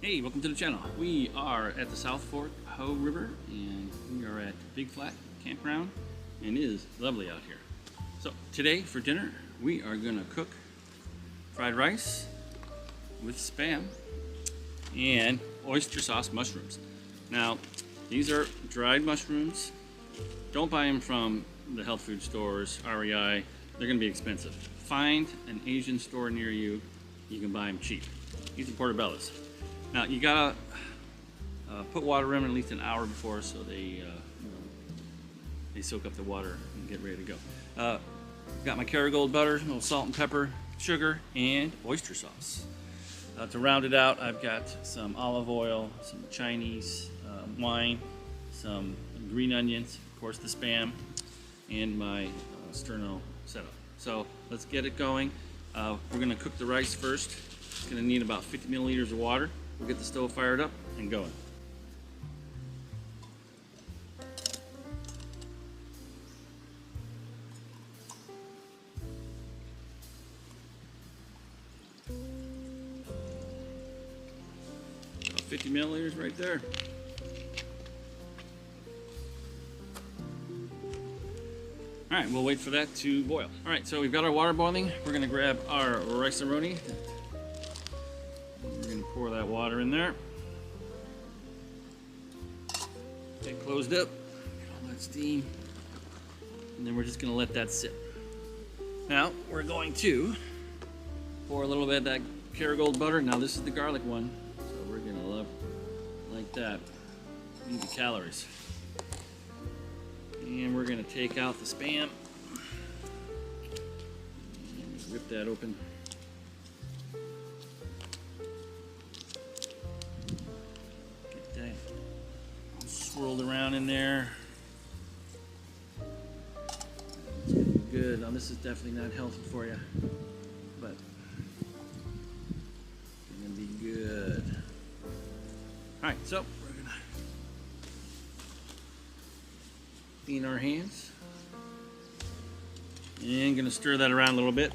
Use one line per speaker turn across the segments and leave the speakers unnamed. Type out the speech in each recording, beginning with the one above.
Hey, welcome to the channel. We are at the South Fork Hoh River and we are at Big Flat Campground and it is lovely out here. So today for dinner we are going to cook fried rice with Spam and oyster sauce mushrooms. Now these are dried mushrooms. Don't buy them from the health food stores, REI. They're going to be expensive. Find an Asian store near you. You can buy them cheap. These are portobellos. Now you gotta put water in them at least an hour before, so they soak up the water and get ready to go. Got my Kerrygold butter, a little salt and pepper, sugar, and oyster sauce. To round it out, I've got some olive oil, some Chinese wine, some green onions, of course the Spam, and my Sterno setup. So let's get it going. We're gonna cook the rice first. It's gonna need about 50 milliliters of water. We'll get the stove fired up and going. About 50 milliliters right there. All right, we'll wait for that to boil. All right, so we've got our water boiling. We're gonna grab our Rice-A-Roni. We're gonna pour that water in there. Get closed up, get all that steam. And then we're just gonna let that sit. Now, we're going to pour a little bit of that Kerrygold butter. Now this is the garlic one, so we're gonna love like that. Need the calories. And we're gonna take out the Spam. And rip that open. Swirled around in there. It's gonna be good. Now this is definitely not healthy for you, but it's gonna be good. All right, so we're gonna clean our hands and gonna stir that around a little bit.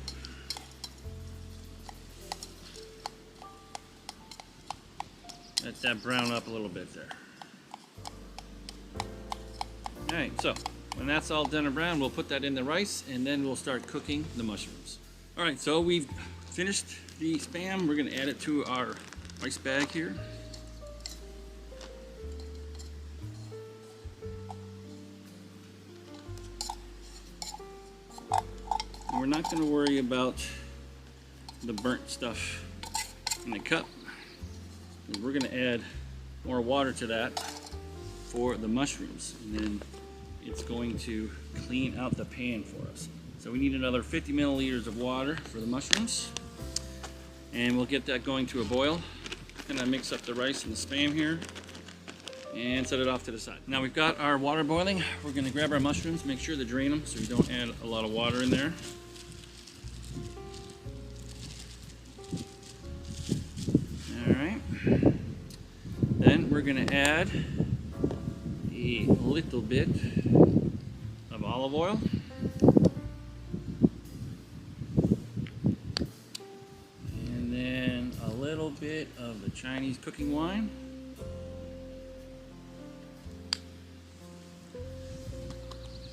Let that brown up a little bit there. Alright, so when that's all done and brown, we'll put that in the rice and then we'll start cooking the mushrooms. Alright, so we've finished the Spam. We're going to add it to our rice bag here. And we're not going to worry about the burnt stuff in the cup. We're going to add more water to that for the mushrooms, and then it's going to clean out the pan for us. So we need another 50 milliliters of water for the mushrooms, and we'll get that going to a boil. Gonna mix up the rice and the Spam here and set it off to the side. Now we've got our water boiling. We're gonna grab our mushrooms, make sure to drain them so you don't add a lot of water in there. All right, then we're gonna add a little bit of olive oil. And then a little bit of the Chinese cooking wine.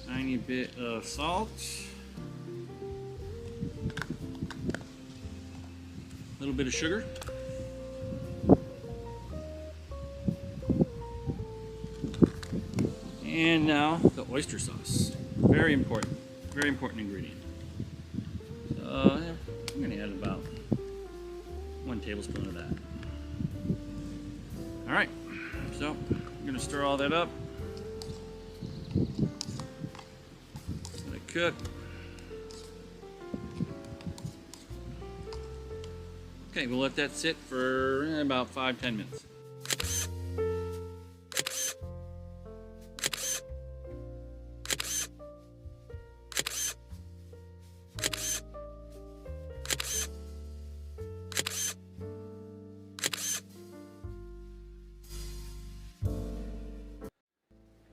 Tiny bit of salt. A little bit of sugar. And now the oyster sauce. Very important ingredient. So I'm going to add about 1 tablespoon of that. All right, so I'm going to stir all that up. Let it cook. Okay, we'll let that sit for about 5-10 minutes.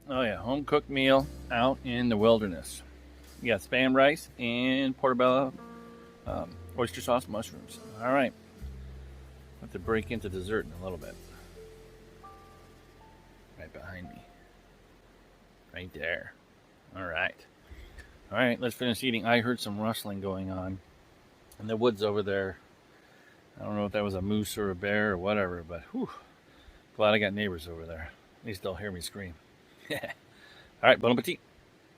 Oh yeah, home cooked meal out in the wilderness. You got Spam rice and portobello oyster sauce mushrooms. All right, to break into dessert in a little bit. Right behind me. Right there. All right. All right, let's finish eating. I heard some rustling going on in the woods over there. I don't know if that was a moose or a bear or whatever, but whew, glad I got neighbors over there. At least they'll hear me scream. All right, bon appetit.